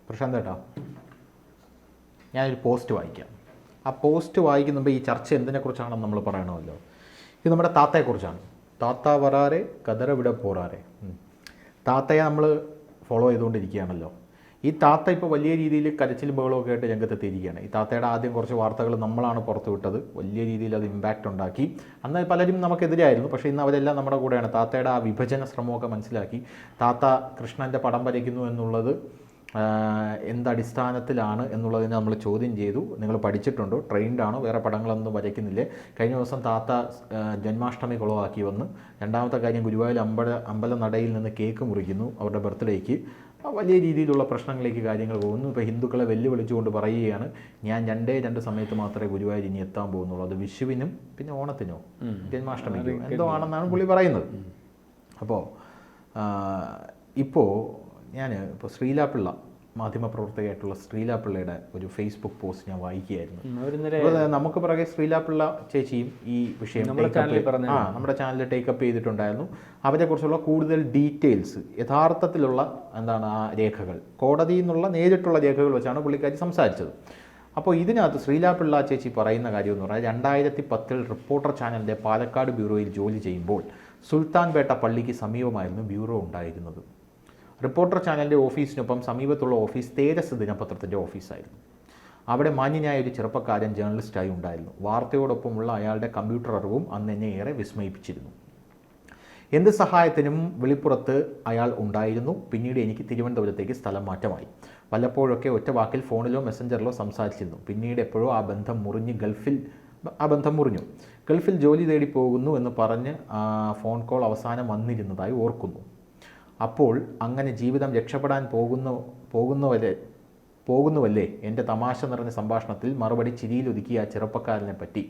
പ്രശാന്ത് ഏട്ടാ, ഞാനൊരു പോസ്റ്റ് വായിക്കാം. ആ പോസ്റ്റ് വായിക്കുമ്പോൾ ഈ ചർച്ച എന്തിനെക്കുറിച്ചാണെന്ന് നമ്മൾ പറയണമല്ലോ. ഇത് നമ്മുടെ താത്തയെക്കുറിച്ചാണ്. താത്ത വരാറെ കതറ വിട പോറാറെ. താത്തയെ നമ്മൾ ഫോളോ ചെയ്തുകൊണ്ടിരിക്കുകയാണല്ലോ. ഈ താത്ത ഇപ്പോൾ വലിയ രീതിയിൽ കരച്ചിലും ബഹളമൊക്കെ ആയിട്ട് രംഗത്തെത്തിയിരിക്കുകയാണ്. ഈ താത്തയുടെ ആദ്യം കുറച്ച് വാർത്തകൾ നമ്മളാണ് പുറത്തു വിട്ടത്. വലിയ രീതിയിൽ അത് ഇമ്പാക്റ്റ് ഉണ്ടാക്കി. അന്ന് പലരും നമുക്കെതിരായിരുന്നു, പക്ഷേ ഇന്ന് അവരെല്ലാം നമ്മുടെ കൂടെയാണ്. താത്തയുടെ ആ വിഭജന ശ്രമമൊക്കെ മനസ്സിലാക്കി താത്ത കൃഷ്ണൻ്റെ പടം വരയ്ക്കുന്നു എന്നുള്ളത് എന്തടിസ്ഥാനത്തിലാണ് എന്നുള്ളതിനെ നമ്മൾ ചോദ്യം ചെയ്തു. നിങ്ങൾ പഠിച്ചിട്ടുണ്ടോ, ട്രെയിൻഡാണോ, വേറെ പടങ്ങളൊന്നും വരയ്ക്കുന്നില്ലേ? കഴിഞ്ഞ ദിവസം താത്ത ജന്മാഷ്ടമി കുളമാക്കി വന്ന്. രണ്ടാമത്തെ കാര്യം, ഗുരുവായൂർ അമ്പലനടയിൽ നിന്ന് കേക്ക് മുറിക്കുന്നു അവരുടെ ബർത്ത്ഡേക്ക്. വലിയ രീതിയിലുള്ള പ്രശ്നങ്ങളിലേക്ക് കാര്യങ്ങൾ പോകുന്നു. ഇപ്പോൾ ഹിന്ദുക്കളെ വെല്ലുവിളിച്ചുകൊണ്ട് പറയുകയാണ്, ഞാൻ രണ്ട് സമയത്ത് മാത്രമേ ഗുരുവായൂർ ഇനി എത്താൻ പോകുന്നുള്ളൂ. അത് വിഷുവിനും പിന്നെ ഓണത്തിനോ ജന്മാഷ്ടമിക്കോ എന്തോ ആണെന്നാണ് പുള്ളി പറയുന്നത്. ഇപ്പോൾ ഇപ്പോൾ ശ്രീലാപിള്ള, മാധ്യമപ്രവർത്തകയായിട്ടുള്ള ശ്രീലാപിള്ളയുടെ ഒരു ഫേസ്ബുക്ക് പോസ്റ്റ് ഞാൻ വായിക്കുകയായിരുന്നു. നമുക്ക് പിറകെ ശ്രീലാപിള്ള ചേച്ചിയും ഈ വിഷയം നമ്മുടെ ചാനലിൽ ടേക്കപ്പ് ചെയ്തിട്ടുണ്ടായിരുന്നു. അവരെക്കുറിച്ചുള്ള കൂടുതൽ ഡീറ്റെയിൽസ്, യഥാർത്ഥത്തിലുള്ള ആ രേഖകൾ, കോടതിയിൽ നിന്നുള്ള നേരിട്ടുള്ള രേഖകൾ വെച്ചാണ് പുള്ളിക്കാരി സംസാരിച്ചത്. അപ്പോൾ ഇതിനകത്ത് ശ്രീലാപിള്ള ചേച്ചി പറയുന്ന കാര്യം എന്ന് പറഞ്ഞാൽ 2010 റിപ്പോർട്ടർ ചാനലിൻ്റെ പാലക്കാട് ബ്യൂറോയിൽ ജോലി ചെയ്യുമ്പോൾ സുൽത്താൻപേട്ട പള്ളിക്ക് സമീപമായിരുന്നു ബ്യൂറോ ഉണ്ടായിരുന്നത്. റിപ്പോർട്ടർ ചാനലിൻ്റെ ഓഫീസിനൊപ്പം സമീപത്തുള്ള ഓഫീസ് തേജസ് ദിനപത്രത്തിൻ്റെ ഓഫീസായിരുന്നു. അവിടെ മാന്യനായ ഒരു ചെറുപ്പക്കാരൻ ജേർണലിസ്റ്റായി ഉണ്ടായിരുന്നു. വാർത്തയോടൊപ്പമുള്ള അയാളുടെ കമ്പ്യൂട്ടർ അറിവും അന്ന് എന്നെ ഏറെ വിസ്മയിപ്പിച്ചിരുന്നു. എന്ത് സഹായത്തിനും വെളിപ്പുറത്ത് അയാൾ ഉണ്ടായിരുന്നു. പിന്നീട് എനിക്ക് തിരുവനന്തപുരത്തേക്ക് സ്ഥലം മാറ്റമായി. വല്ലപ്പോഴൊക്കെ ഒറ്റ വാക്കിൽ ഫോണിലോ മെസ്സഞ്ചറിലോ സംസാരിച്ചിരുന്നു. പിന്നീട് എപ്പോഴോ ആ ബന്ധം മുറിഞ്ഞു. ഗൾഫിൽ ജോലി തേടി പോകുന്നു എന്ന് പറഞ്ഞ് ഫോൺ കോൾ അവസാനം വന്നിരുന്നതായി ഓർക്കുന്നു. അപ്പോൾ അങ്ങനെ ജീവിതം രക്ഷപ്പെടാൻ പോകുന്നുവല്ലേ എൻ്റെ തമാശ നിറഞ്ഞ സംഭാഷണത്തിൽ മറുപടി ചിരിയിലൊതുക്കിയ ആ ചെറുപ്പക്കാരനെ പറ്റി.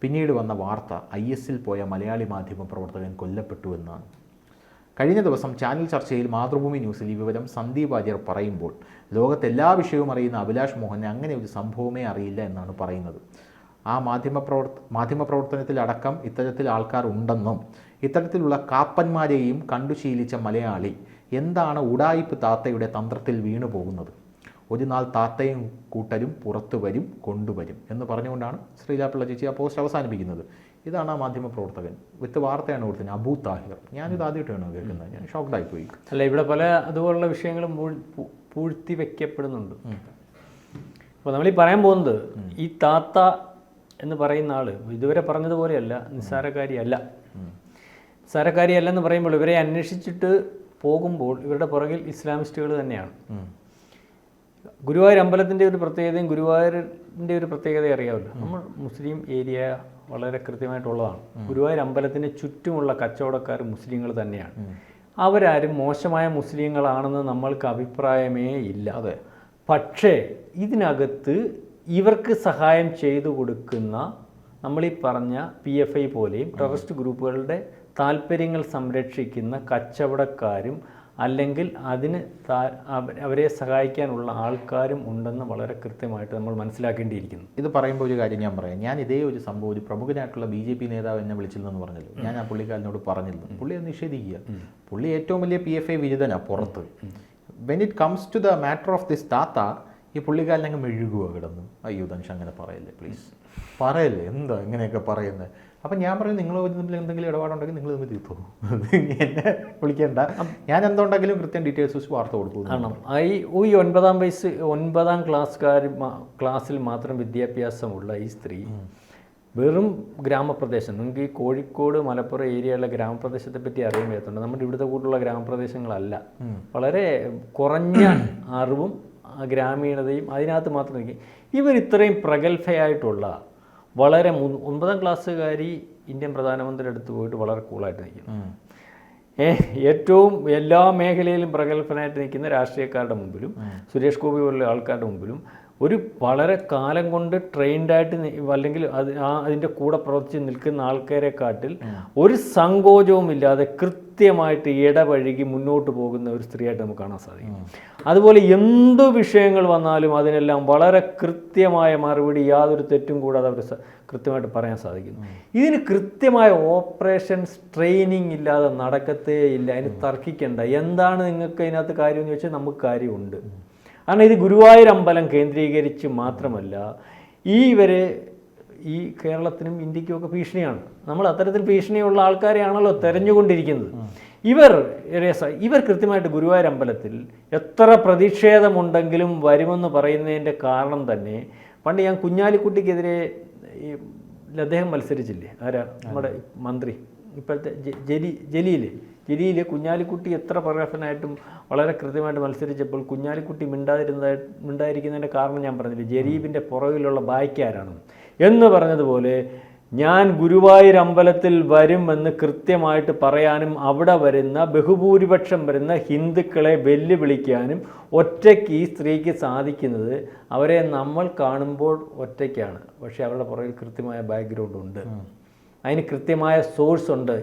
പിന്നീട് വന്ന വാർത്ത IS-ൽ പോയ മലയാളി മാധ്യമ പ്രവർത്തകൻ കൊല്ലപ്പെട്ടു എന്നാണ്. കഴിഞ്ഞ ദിവസം ചാനൽ ചർച്ചയിൽ മാതൃഭൂമി ന്യൂസിൽ ഈ വിവരം സന്ദീപ് വാര്യർ പറയുമ്പോൾ ലോകത്തെല്ലാ വിഷയവും അറിയുന്ന അഭിലാഷ് മോഹന് അങ്ങനെ ഒരു സംഭവമേ അറിയില്ല എന്നാണ് പറയുന്നത്. ആ മാധ്യമപ്രവർത്തനത്തിലടക്കം ഇത്തരത്തിൽ ആൾക്കാർ ഉണ്ടെന്നും ഇത്തരത്തിലുള്ള കാപ്പന്മാരെയും കണ്ടു ശീലിച്ച മലയാളി എന്താണ് ഉഡായിപ്പ് താത്തയുടെ തന്ത്രത്തിൽ വീണു പോകുന്നത്? ഒരു നാൾ താത്തയും കൂട്ടരും പുറത്തു വരും, കൊണ്ടുവരും എന്ന് പറഞ്ഞുകൊണ്ടാണ് ശ്രീലാപിള്ള ചേച്ചി ആ പോസ്റ്റ് അവസാനിപ്പിക്കുന്നത്. ഇതാണ് ആ മാധ്യമപ്രവർത്തകൻ. വിത്ത് വാർത്തയാണ് കൊടുത്തത്, അബൂ താഹിർ. ഞാനിത് ആദ്യമായിട്ടാണ് കേൾക്കുന്നത്. ഞാൻ ഷോക്ക്ഡായിപ്പോയി. അല്ല, ഇവിടെ പല അതുപോലുള്ള വിഷയങ്ങളും പൂഴ്ത്തി വയ്ക്കപ്പെടുന്നുണ്ട്. അപ്പോൾ നമ്മളീ പറയാൻ പോകുന്നത്, ഈ താത്ത എന്ന് പറയുന്ന ആൾ ഇതുവരെ പറഞ്ഞതുപോലെയല്ല, നിസ്സാരക്കാരിയല്ല എന്ന് പറയുമ്പോൾ ഇവരെ അന്വേഷിച്ചിട്ട് പോകുമ്പോൾ ഇവരുടെ പുറകിൽ ഇസ്ലാമിസ്റ്റുകൾ തന്നെയാണ്. ഗുരുവായൂർ അമ്പലത്തിൻ്റെ ഒരു പ്രത്യേകതയും ഗുരുവായൂരിൻ്റെ ഒരു പ്രത്യേകത അറിയാമല്ലോ. നമ്മൾ മുസ്ലിം ഏരിയ വളരെ കൃത്യമായിട്ടുള്ളതാണ്. ഗുരുവായൂർ അമ്പലത്തിന് ചുറ്റുമുള്ള കച്ചവടക്കാർ മുസ്ലിങ്ങൾ തന്നെയാണ്. അവരാരും മോശമായ മുസ്ലിങ്ങളാണെന്ന് നമ്മൾക്ക് അഭിപ്രായമേ ഇല്ല. അതെ. പക്ഷേ ഇതിനകത്ത് ഇവർക്ക് സഹായം ചെയ്തു കൊടുക്കുന്ന നമ്മളീ പറഞ്ഞ PFI പോലെയും ടെററിസ്റ്റ് ഗ്രൂപ്പുകളുടെ താല്പര്യങ്ങൾ സംരക്ഷിക്കുന്ന കച്ചവടക്കാരും അല്ലെങ്കിൽ അതിന് അവരെ സഹായിക്കാനുള്ള ആൾക്കാരും ഉണ്ടെന്ന് വളരെ കൃത്യമായിട്ട് നമ്മൾ മനസ്സിലാക്കേണ്ടിയിരിക്കുന്നു. ഇത് പറയുമ്പോൾ ഒരു കാര്യം ഞാൻ പറയാം. ഞാൻ ഇതേ ഒരു സംഭവം ഒരു പ്രമുഖനായിട്ടുള്ള BJP നേതാവ് എന്നെ വിളിച്ചില്ലെന്ന് പറഞ്ഞല്ലോ. ഞാൻ ആ പുള്ളിക്കാരനോട് പറഞ്ഞിരുന്നു, പുള്ളി അത് നിഷേധിക്കുക. പുള്ളി ഏറ്റവും വലിയ PFI വിരുദ്ധനാണ് പുറത്ത്. When it comes to the matter of this താത്ത, ഈ പുള്ളിക്കാരൻ അങ്ങ് മെഴുകുക കിടന്നു. അയ്യോ ധനുഷ് അങ്ങനെ പറയല്ലേ, പ്ലീസ് പറയല്ലേ, എന്താ ഇങ്ങനെയൊക്കെ പറയുന്നത്? അപ്പം ഞാൻ പറയും, നിങ്ങൾ തമ്മിൽ എന്തെങ്കിലും ഇടപാടുണ്ടെങ്കിൽ നിങ്ങൾ തമ്മിൽ തീർത്തോ, എന്നെ വിളിക്കേണ്ട. ഞാൻ എന്തുണ്ടെങ്കിലും കൃത്യം ഡീറ്റെയിൽസ് വെച്ച് വാർത്ത കൊടുത്തു. കാരണം ഈ 9ാം ക്ലാസ്സിൽ മാത്രം വിദ്യാഭ്യാസമുള്ള ഈ സ്ത്രീ വെറും ഗ്രാമപ്രദേശം, നിങ്ങൾക്ക് ഈ കോഴിക്കോട് മലപ്പുറം ഏരിയയിലുള്ള ഗ്രാമപ്രദേശത്തെ പറ്റി അറിയാൻ പറ്റുന്നുണ്ട്. നമ്മുടെ ഇവിടുത്തെ കൂട്ടുള്ള ഗ്രാമപ്രദേശങ്ങളല്ല. വളരെ കുറഞ്ഞ അറിവും ഗ്രാമീണതയും അതിനകത്ത് മാത്രം നിൽക്കും. ഇവർ ഇത്രയും പ്രഗത്ഭയായിട്ടുള്ള വളരെ 9ാം ക്ലാസ്സുകാരി ഇന്ത്യൻ പ്രധാനമന്ത്രി അടുത്ത് പോയിട്ട് വളരെ കൂളായിട്ട് നിൽക്കുന്നു. ഏറ്റവും എല്ലാ മേഖലയിലും പ്രഗത്ഭനായിട്ട് നിൽക്കുന്ന രാഷ്ട്രീയക്കാരുടെ മുമ്പിലും സുരേഷ് ഗോപി പോലുള്ള ആൾക്കാരുടെ മുമ്പിലും ഒരു വളരെ കാലം കൊണ്ട് ട്രെയിൻഡായിട്ട് അല്ലെങ്കിൽ അതിൻ്റെ കൂടെ പ്രവർത്തിച്ച് നിൽക്കുന്ന ആൾക്കാരെക്കാട്ടിൽ ഒരു സങ്കോചവും ഇല്ലാതെ കൃത്യമായിട്ട് ഇടപഴകി മുന്നോട്ട് പോകുന്ന ഒരു സ്ത്രീയായിട്ട് നമുക്ക് കാണാൻ സാധിക്കും. അതുപോലെ എന്ത് വിഷയങ്ങൾ വന്നാലും അതിനെല്ലാം വളരെ കൃത്യമായ മറുപടി, യാതൊരു തെറ്റും കൂടാതെ അവർ കൃത്യമായിട്ട് പറയാൻ സാധിക്കുന്നു. ഇതിന് കൃത്യമായ ഓപ്പറേഷൻസ് ട്രെയിനിങ് ഇല്ലാതെ നടക്കത്തേ ഇല്ല. അതിന് തർക്കിക്കേണ്ട. എന്താണ് നിങ്ങൾക്ക് അതിനകത്ത് കാര്യമെന്ന് ചോദിച്ചാൽ നമുക്ക് കാര്യമുണ്ട്. കാരണം ഇത് ഗുരുവായൂർ അമ്പലം കേന്ദ്രീകരിച്ച് മാത്രമല്ല ഈ കേരളത്തിനും ഇന്ത്യക്കും ഒക്കെ ഭീഷണിയാണ്. നമ്മൾ അത്തരത്തിൽ ഭീഷണിയുള്ള ആൾക്കാരെയാണല്ലോ തെരഞ്ഞുകൊണ്ടിരിക്കുന്നത്. ഇവർ കൃത്യമായിട്ട് ഗുരുവായൂർ അമ്പലത്തിൽ എത്ര പ്രതിഷേധമുണ്ടെങ്കിലും വരുമെന്ന് പറയുന്നതിൻ്റെ കാരണം തന്നെ പണ്ട് ഞാൻ കുഞ്ഞാലിക്കുട്ടിക്കെതിരെ അദ്ദേഹം മത്സരിച്ചില്ലേ, ആരാ നമ്മുടെ മന്ത്രി ഇപ്പോഴത്തെ ജലീൽ കുഞ്ഞാലിക്കുട്ടി എത്ര പ്രഗത്ഭനായിട്ടും വളരെ കൃത്യമായിട്ട് മത്സരിച്ചപ്പോൾ കുഞ്ഞാലിക്കുട്ടി മിണ്ടാതിരിക്കുന്നതിൻ്റെ കാരണം ഞാൻ പറഞ്ഞില്ലേ, ജരീബിൻ്റെ പുറകിലുള്ള ബായ്ക്കാരാണ് എന്ന് പറഞ്ഞതുപോലെ ഞാൻ ഗുരുവായൂർ അമ്പലത്തിൽ വരുമെന്ന് കൃത്യമായിട്ട് പറയാനും അവിടെ വരുന്ന ബഹുഭൂരിപക്ഷം വരുന്ന ഹിന്ദുക്കളെ വെല്ലുവിളിക്കാനും ഒറ്റയ്ക്ക് ഈ സ്ത്രീക്ക് സാധിക്കുന്നത് അവരെ നമ്മൾ കാണുമ്പോൾ ഒറ്റയ്ക്കാണ്. പക്ഷേ അവരുടെ പുറകിൽ കൃത്യമായ ബാക്ക്ഗ്രൗണ്ട് ഉണ്ട്, അതിന് കൃത്യമായ സോഴ്സ് ഉണ്ട്.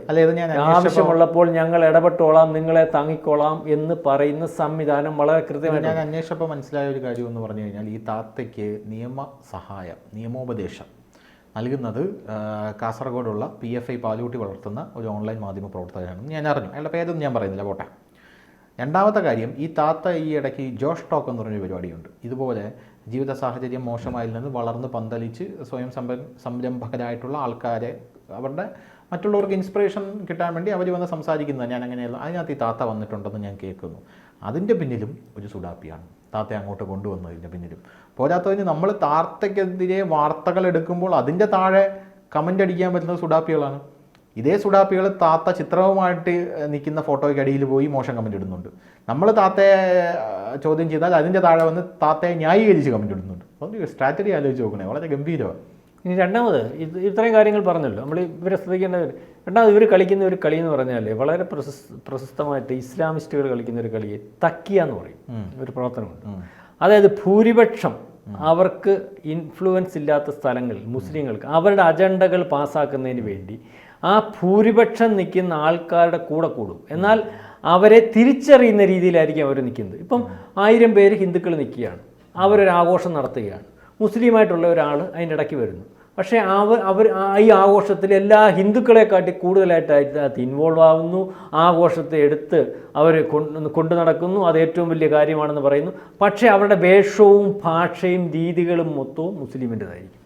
ആവശ്യമുള്ളപ്പോൾ ഞങ്ങൾ ഇടപെട്ടോളാം, നിങ്ങളെ താങ്ങിക്കോളാം എന്ന് പറയുന്ന സംവിധാനം വളരെ കൃത്യമായി ഞാൻ അന്വേഷിച്ചപ്പോൾ മനസ്സിലായ ഒരു കാര്യം എന്ന് പറഞ്ഞു കഴിഞ്ഞാൽ ഈ താത്തയ്ക്ക് നിയമോപദേശം നൽകുന്നത് കാസർഗോഡുള്ള PFI പാലൂട്ടി വളർത്തുന്ന ഒരു ഓൺലൈൻ മാധ്യമ പ്രവർത്തകനാണെന്ന് ഞാൻ അറിഞ്ഞു. അയാളുടെ പേരൊന്നും ഞാൻ പറയുന്നില്ല, പോട്ടെ. രണ്ടാമത്തെ കാര്യം, ഈ താത്ത ഈ ഇടയ്ക്ക് ജോഷ് ടോക്ക് എന്ന് പറഞ്ഞൊരു പരിപാടിയുണ്ട്. ഇതുപോലെ ജീവിത സാഹചര്യം മോശമായിൽ നിന്ന് വളർന്ന് പന്തലിച്ച് സ്വയം സംരംഭകരായിട്ടുള്ള ആൾക്കാരെ അവരുടെ മറ്റുള്ളവർക്ക് ഇൻസ്പിറേഷൻ കിട്ടാൻ വേണ്ടി അവർ വന്ന് സംസാരിക്കുന്നത് ഞാൻ അങ്ങനെയല്ല. അതിനകത്ത് ഈ താത്ത വന്നിട്ടുണ്ടെന്ന് ഞാൻ കേൾക്കുന്നു. അതിൻ്റെ പിന്നിലും ഒരു സുഡാപ്പിയാണ്, താത്തയെ അങ്ങോട്ട് കൊണ്ടുവന്നതിൻ്റെ പിന്നിലും. പോരാത്തതിന് നമ്മൾ താത്തയ്ക്കെതിരെ വാർത്തകൾ എടുക്കുമ്പോൾ അതിൻ്റെ താഴെ കമൻ്റ് അടിക്കാൻ പറ്റുന്നത് സുഡാപ്പികളാണ്. ഇതേ സുഡാപ്പികൾ താത്ത ചിത്രവുമായിട്ട് നിൽക്കുന്ന ഫോട്ടോയ്ക്കടിയിൽ പോയി മോശം കമൻ്റ് ഇടുന്നുണ്ട്. നമ്മൾ താത്തയെ ചോദ്യം ചെയ്താൽ അതിൻ്റെ താഴെ വന്ന് താത്തയെ ന്യായീകരിച്ച് കമൻ്റ് ഇടുന്നുണ്ട്. അതൊരു സ്ട്രാറ്റജി ആലോചിച്ച് നോക്കണേ, വളരെ ഗംഭീരമാണ്. ഇനി രണ്ടാമത് ഇത്രയും കാര്യങ്ങൾ പറഞ്ഞല്ലോ, നമ്മൾ ഇവരെ ശ്രദ്ധിക്കേണ്ടത്. രണ്ടാമത് ഇവർ കളിക്കുന്ന ഒരു കളി എന്ന് പറഞ്ഞാൽ വളരെ പ്രശസ്തമായിട്ട് ഇസ്ലാമിസ്റ്റുകൾ കളിക്കുന്ന ഒരു കളിയെ തക്കിയ എന്ന് പറയും, ഒരു പ്രവർത്തനമുണ്ട്. അതായത് ഭൂരിപക്ഷം അവർക്ക് ഇൻഫ്ലുവൻസ് ഇല്ലാത്ത സ്ഥലങ്ങളിൽ മുസ്ലിങ്ങൾക്ക് അവരുടെ അജണ്ടകൾ പാസ്സാക്കുന്നതിന് വേണ്ടി ആ ഭൂരിപക്ഷം നിൽക്കുന്ന ആൾക്കാരുടെ കൂടെ കൂടും. എന്നാൽ അവരെ തിരിച്ചറിയുന്ന രീതിയിലായിരിക്കും അവർ നിൽക്കുന്നത്. ഇപ്പം 1000 പേര് ഹിന്ദുക്കൾ നിൽക്കുകയാണ്, അവരൊരാഘോഷം നടത്തുകയാണ്, മുസ്ലിമായിട്ടുള്ള ഒരാൾ അതിൻ്റെ ഇടയ്ക്ക് വരുന്നു. പക്ഷേ അവർ ഈ ആഘോഷത്തിൽ എല്ലാ ഹിന്ദുക്കളെക്കാട്ടി കൂടുതലായിട്ട് അതിനകത്ത് ഇൻവോൾവ് ആവുന്നു, ആഘോഷത്തെ എടുത്ത് അവർ കൊണ്ടു നടക്കുന്നു, അത് ഏറ്റവും വലിയ കാര്യമാണെന്ന് പറയുന്നു. പക്ഷേ അവരുടെ വേഷവും ഭാഷയും രീതികളും മൊത്തവും മുസ്ലിമിൻ്റെതായിരിക്കും.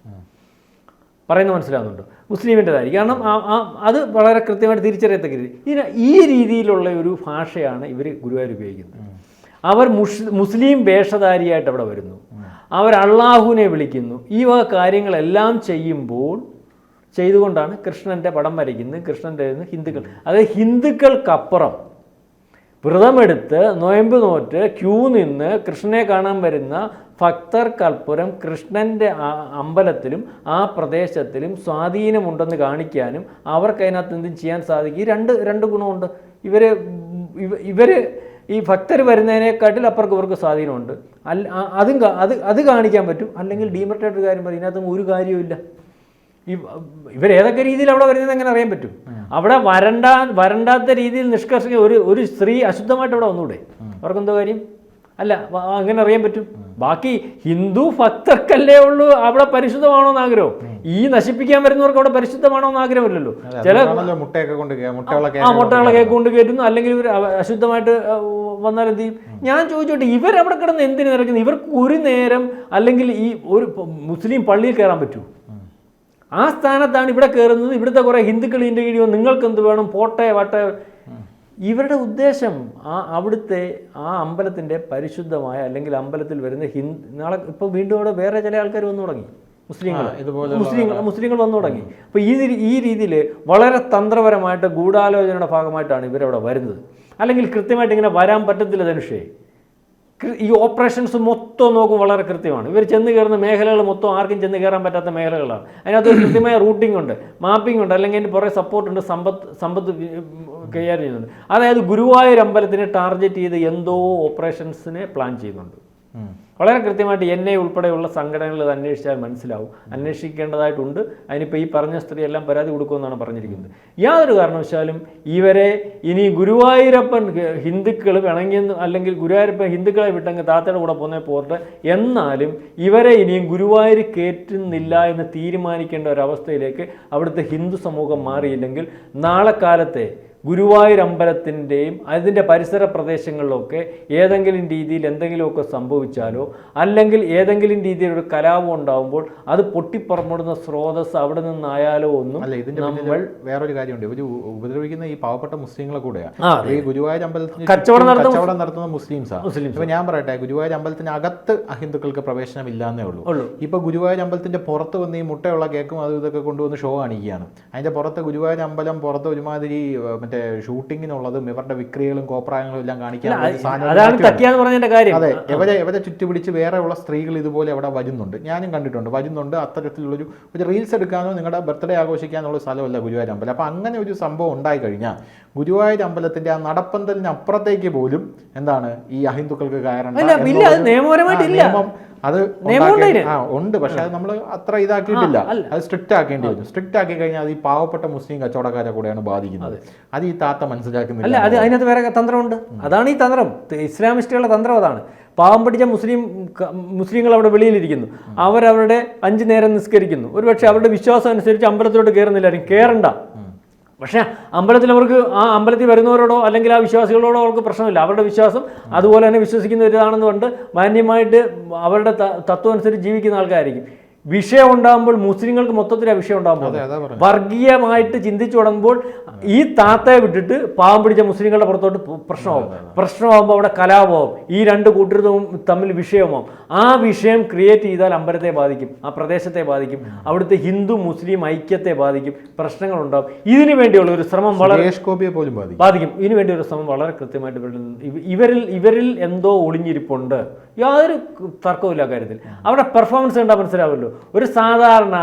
പറയുന്നത് മനസ്സിലാകുന്നുണ്ട്, മുസ്ലിമിൻ്റെതായിരിക്കും. കാരണം അത് വളരെ കൃത്യമായിട്ട് തിരിച്ചറിയത്തക്ക രീതി. ഈ രീതിയിലുള്ള ഒരു ഭാഷയാണ് ഇവർ ഗുരുവായൂർ ഉപയോഗിക്കുന്നത്. അവർ മുസ്ലിം വേഷധാരിയായിട്ട് അവിടെ വരുന്നു, അവർ അള്ളാഹുവിനെ വിളിക്കുന്നു. ഈ വക കാര്യങ്ങളെല്ലാം ചെയ്തുകൊണ്ടാണ് കൃഷ്ണൻ്റെ പടം വരയ്ക്കുന്നത്. കൃഷ്ണൻ്റെ ഹിന്ദുക്കൾ, അതായത് ഹിന്ദുക്കൾക്കപ്പുറം വ്രതമെടുത്ത് നൊയമ്പ് നോറ്റ് ക്യൂ നിന്ന് കൃഷ്ണനെ കാണാൻ വരുന്ന ഭക്തർക്കൽപ്പുറം കൃഷ്ണൻ്റെ അമ്പലത്തിലും ആ പ്രദേശത്തിലും സ്വാധീനമുണ്ടെന്ന് കാണിക്കാനും അവർക്ക് അതിനകത്ത് എന്തും ചെയ്യാൻ സാധിക്കും. ഈ രണ്ട് ഗുണമുണ്ട്. ഇവർ ഈ ഭക്തർ വരുന്നതിനെക്കാട്ടിൽ അപ്പുറക്ക് ഇവർക്ക് സ്വാധീനമുണ്ട്. അത് കാണിക്കാൻ പറ്റും. അല്ലെങ്കിൽ ഡീമർട്ടായിട്ടൊരു കാര്യം പറയും, ഇതിനകത്ത് ഒരു കാര്യവുമില്ല. ഇവരേതൊക്കെ രീതിയിൽ അവിടെ വരുന്നത് എങ്ങനെ അറിയാൻ പറ്റും? അവിടെ വരണ്ടാത്ത രീതിയിൽ നിഷ്കർഷിക്കുക ഒരു സ്ത്രീ അശുദ്ധമായിട്ട് അവിടെ വന്നൂടെ? അവർക്കെന്തോ കാര്യം? അല്ല, അങ്ങനെ അറിയാൻ പറ്റും. ബാക്കി ഹിന്ദു ഭക്തർക്കല്ലേ ഉള്ളൂ അവിടെ പരിശുദ്ധമാണോ എന്ന് ആഗ്രഹം. ഈ നശിപ്പിക്കാൻ വരുന്നവർക്ക് അവിടെ പരിശുദ്ധമാണോ എന്ന് ആഗ്രഹമില്ലല്ലോ. ചില മുട്ടകളെ കേക്ക് കൊണ്ട് കയറ്റുന്നു, അല്ലെങ്കിൽ ഇവർ അശുദ്ധമായിട്ട് വന്നാൽ എന്ത് ചെയ്യും? ഞാൻ ചോദിച്ചോട്ടെ, ഇവരവിടെ കിടന്ന് എന്തിനു നിറയ്ക്കുന്നു? ഇവർക്ക് ഒരു നേരം അല്ലെങ്കിൽ ഈ ഒരു മുസ്ലിം പള്ളിയിൽ കയറാൻ പറ്റൂ? ആ സ്ഥാനത്താണ് ഇവിടെ കയറുന്നത്. ഇവിടുത്തെ കുറേ ഹിന്ദുക്കൾ ഇതിൻ്റെ കീഴിൽ നിങ്ങൾക്ക് എന്ത് വേണം, പോട്ടെ വട്ടെ. ഇവരുടെ ഉദ്ദേശം അവിടുത്തെ ആ പരിശുദ്ധമായ അല്ലെങ്കിൽ അമ്പലത്തിൽ വരുന്ന നാളെ ഇപ്പോൾ വീണ്ടും അവിടെ വേറെ ചില ആൾക്കാർ വന്നു തുടങ്ങി, മുസ്ലിങ്ങൾ വന്നു തുടങ്ങി. അപ്പോൾ ഈ രീതിയിൽ വളരെ തന്ത്രപരമായിട്ട് ഗൂഢാലോചനയുടെ ഭാഗമായിട്ടാണ് ഇവരവിടെ വരുന്നത്. അല്ലെങ്കിൽ കൃത്യമായിട്ട് ഇങ്ങനെ വരാൻ പറ്റത്തില്ല ധനുഷേ. ഈ ഓപ്പറേഷൻസ് മൊത്തം നോക്കും വളരെ കൃത്യമാണ്. ഇവർ ചെന്ന് കയറുന്ന മേഖലകൾ മൊത്തം ആർക്കും ചെന്ന് കയറാൻ പറ്റാത്ത മേഖലകളാണ്. അതിനകത്ത് ഒരു കൃത്യമായ റൂട്ടിംഗ് ഉണ്ട്, മാപ്പിംഗ് ഉണ്ട്, അല്ലെങ്കിൽ അതിൻ്റെ കുറേ സപ്പോർട്ടുണ്ട്, സമ്പത്ത് കൈകാര്യം ചെയ്യുന്നുണ്ട്. അതായത് ഗുരുവായൂർ അമ്പലത്തിനെ ടാർഗറ്റ് ചെയ്ത് എന്തോ ഓപ്പറേഷൻസിനെ പ്ലാൻ ചെയ്യുന്നുണ്ട്. വളരെ കൃത്യമായിട്ട് എന്നെ ഉൾപ്പെടെയുള്ള സംഘടനകൾ ഇത് അന്വേഷിച്ചാൽ മനസ്സിലാവും. അന്വേഷിക്കേണ്ടതായിട്ടുണ്ട്. അതിനിപ്പോൾ ഈ പറഞ്ഞ സ്ത്രീ എല്ലാം പരാതി കൊടുക്കുമെന്നാണ് പറഞ്ഞിരിക്കുന്നത്. യാതൊരു കാരണവശാലും ഇവരെ ഇനി ഗുരുവായൂരപ്പൻ ഹിന്ദുക്കൾ വേണമെങ്കിൽ, അല്ലെങ്കിൽ ഗുരുവായൂരപ്പൻ ഹിന്ദുക്കളെ വിട്ടെങ്കിൽ താത്തയുടെ കൂടെ പോട്ടെ, എന്നാലും ഇവരെ ഇനിയും ഗുരുവായൂർ കയറ്റുന്നില്ല എന്ന് തീരുമാനിക്കേണ്ട ഒരവസ്ഥയിലേക്ക് അവിടുത്തെ ഹിന്ദു സമൂഹം മാറിയില്ലെങ്കിൽ നാളെ കാലത്തെ ഗുരുവായൂർ അമ്പലത്തിൻ്റെയും അതിൻ്റെ പരിസര പ്രദേശങ്ങളിലൊക്കെ ഏതെങ്കിലും രീതിയിൽ എന്തെങ്കിലുമൊക്കെ സംഭവിച്ചാലോ അല്ലെങ്കിൽ ഏതെങ്കിലും രീതിയിൽ ഒരു കലാപം ഉണ്ടാകുമ്പോൾ അത് പൊട്ടിപ്പുറപ്പെടുന്ന സ്രോതസ് അവിടെ നിന്നായാലോ ഒന്നും നമ്മൾ വേറൊരു കാര്യമുണ്ട്. ഇവർ ഉപദ്രവിക്കുന്ന ഈ പാവപ്പെട്ട മുസ്ലിങ്ങളെ കൂടെയാണ്. ഈ ഗുരുവായൂർ അമ്പലത്തിന് കച്ചവടം നടത്തുന്ന മുസ്ലിംസാണ്. ഇപ്പൊ ഞാൻ പറയട്ടെ, ഗുരുവായൂർ അമ്പലത്തിന് അകത്ത് അഹിന്ദുക്കൾക്ക് പ്രവേശനം ഇല്ലാന്നേ ഉള്ളൂ. ഇപ്പൊ ഗുരുവായൂർ അമ്പലത്തിന്റെ പുറത്ത് വന്ന് ഈ മുട്ടയുള്ള കേക്കും അതും ഇതൊക്കെ കൊണ്ടുവന്ന് ഷോ കാണിക്കുകയാണ്. അതിന്റെ പുറത്ത് ഗുരുവായൂർ അമ്പലം പുറത്ത് ഒരുമാതിരി മറ്റേ ഷൂട്ടിങ്ങിനുള്ളതും ഇവരുടെ വിക്രികളും കോപ്രായങ്ങളും എല്ലാം കാണിക്കാൻ അതെ, ഇവരെ ചുറ്റുപിടിച്ച് വേറെ ഉള്ള സ്ത്രീകൾ ഇതുപോലെ അവിടെ വരുന്നുണ്ട്. ഞാനും വരുന്നുണ്ട്. അത്തരത്തിലുള്ളൊരു റീൽസ് എടുക്കാനോ നിങ്ങളുടെ ബർത്ത്ഡേ ആഘോഷിക്കാനുള്ള സ്ഥലമല്ല ഗുരുവായൂർ അമ്പലം. അപ്പൊ അങ്ങനെ ഒരു സംഭവം ഉണ്ടായി കഴിഞ്ഞാൽ ഗുരുവായൂർ അമ്പലത്തിന്റെ ആ നടപ്പന്തലിന് അപ്പുറത്തേക്ക് പോലും എന്താണ് ഈ അഹിന്ദുക്കൾക്ക് കയറേണ്ട നിയമം അത് ഉണ്ട്. പക്ഷെ അത് നമ്മൾ അത്ര ഇതാക്കിയിട്ടില്ല. അത് സ്ട്രിക്റ്റ് ആക്കേണ്ടി വരും. സ്ട്രിക്റ്റ് ആക്കി കഴിഞ്ഞാൽ അത് ഈ പാവപ്പെട്ട മുസ്ലിം കച്ചവടക്കാരെ കൂടെയാണ് ബാധിക്കുന്നത്. അത് ഈ താത്ത മനസ്സിലാക്കുന്നില്ല. അത് അതിനകത്ത് വേറെ തന്ത്രമുണ്ട്. അതാണ് ഈ തന്ത്രം. ഇസ്ലാമിസ്റ്റുകളുടെ തന്ത്രം അതാണ്. പാവം പിടിച്ച മുസ്ലിങ്ങൾ അവിടെ വെളിയിലിരിക്കുന്നു. അവരവരുടെ 5 നേരം നിസ്കരിക്കുന്നു. ഒരുപക്ഷെ അവരുടെ വിശ്വാസം അനുസരിച്ച് അമ്പലത്തിലോട്ട് കയറുന്നില്ലായിരിക്കും. കയറണ്ട. പക്ഷേ അമ്പലത്തിൽ അവർക്ക് ആ അമ്പലത്തിൽ വരുന്നവരോടോ അല്ലെങ്കിൽ ആ വിശ്വാസികളോടോ അവർക്ക് പ്രശ്നമില്ല. അവരുടെ വിശ്വാസം അതുപോലെ തന്നെ വിശ്വസിക്കുന്ന ഒരിതാണെന്ന് കൊണ്ട് മാന്യമായിട്ട് അവരുടെ തത്വം അനുസരിച്ച് ജീവിക്കുന്ന ആൾക്കാരായിരിക്കും. വിഷയം ഉണ്ടാകുമ്പോൾ മുസ്ലിങ്ങൾക്ക് മൊത്തത്തിൽ ആ വിഷയം ഉണ്ടാകുമ്പോൾ വർഗീയമായിട്ട് ചിന്തിച്ചു തുടങ്ങുമ്പോൾ ഈ താത്തയെ വിട്ടിട്ട് പാവം പിടിച്ച മുസ്ലിങ്ങളുടെ പുറത്തോട്ട് പ്രശ്നമാകുമ്പോൾ അവിടെ കലാപമാവും. ഈ 2 കൂട്ടരും തമ്മിൽ വിഷയമാവും. ആ വിഷയം ക്രിയേറ്റ് ചെയ്താൽ അമ്പലത്തെ ബാധിക്കും, ആ പ്രദേശത്തെ ബാധിക്കും, അവിടുത്തെ ഹിന്ദു മുസ്ലിം ഐക്യത്തെ ബാധിക്കും, പ്രശ്നങ്ങളുണ്ടാകും. ഇതിനു വേണ്ടിയുള്ള ഒരു ശ്രമം വളരെ ബാധിക്കും. ഇതിനു വേണ്ടി ഒരു ശ്രമം വളരെ കൃത്യമായിട്ട് ഇവരിൽ എന്തോ ഒളിഞ്ഞിരിപ്പുണ്ട്. യാതൊരു തർക്കവുമില്ല കാര്യത്തിൽ. അവിടെ പെർഫോമൻസ് കണ്ടാൽ മനസ്സിലാവുമല്ലോ. ഒരു സാധാരണ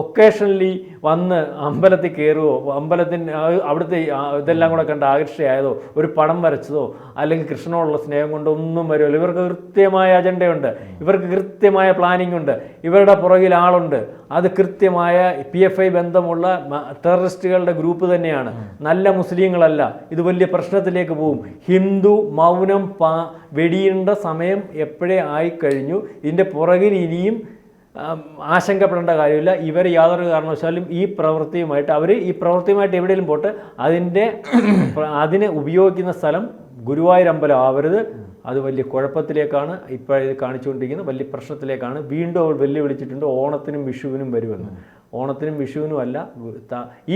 ഒക്കേഷണലി വന്ന് അമ്പലത്തിൽ കയറുമോ, അമ്പലത്തിന് അവിടുത്തെ ഇതെല്ലാം കൂടെ കണ്ട് ആകർഷയായതോ ഒരു പടം വരച്ചതോ അല്ലെങ്കിൽ കൃഷ്ണനോടുള്ള സ്നേഹം കൊണ്ടോ ഒന്നും വരുമല്ലോ. ഇവർക്ക് കൃത്യമായ അജണ്ടയുണ്ട്, ഇവർക്ക് കൃത്യമായ പ്ലാനിംഗ് ഉണ്ട്, ഇവരുടെ പുറകിൽ ആളുണ്ട്. അത് കൃത്യമായ PFI ബന്ധമുള്ള ടെററിസ്റ്റുകളുടെ ഗ്രൂപ്പ് തന്നെയാണ്, നല്ല മുസ്ലിങ്ങളല്ല. ഇത് വലിയ പ്രശ്നത്തിലേക്ക് പോകും. ഹിന്ദു മൗനം വെടിയേണ്ട സമയം എപ്പോഴേ ആയിക്കഴിഞ്ഞു. ഇതിൻ്റെ പുറകിൽ ഇനിയും ആശങ്കപ്പെടേണ്ട കാര്യമില്ല. ഇവർ യാതൊരു കാരണവശാലും ഈ പ്രവൃത്തിയുമായിട്ട് എവിടെയെങ്കിലും പോട്ടെ, അതിനെ ഉപയോഗിക്കുന്ന സ്ഥലം ഗുരുവായൂർ അമ്പലം ആവരുത്. അത് വലിയ കുഴപ്പത്തിലേക്കാണ് ഇപ്പോൾ കാണിച്ചുകൊണ്ടിരിക്കുന്നത്, വലിയ പ്രശ്നത്തിലേക്കാണ്. വീണ്ടും അവൾ വെല്ലുവിളിച്ചിട്ടുണ്ട് ഓണത്തിനും വിഷുവിനും വരുമെന്ന്. ഓണത്തിനും വിഷുവിനും അല്ല,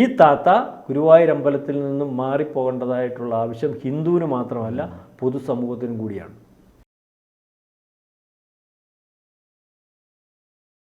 ഈ താത്ത ഗുരുവായൂർ അമ്പലത്തിൽ നിന്നും മാറിപ്പോകേണ്ടതായിട്ടുള്ള ആവശ്യം ഹിന്ദുവിന് മാത്രമല്ല പൊതുസമൂഹത്തിനും കൂടിയാണ്.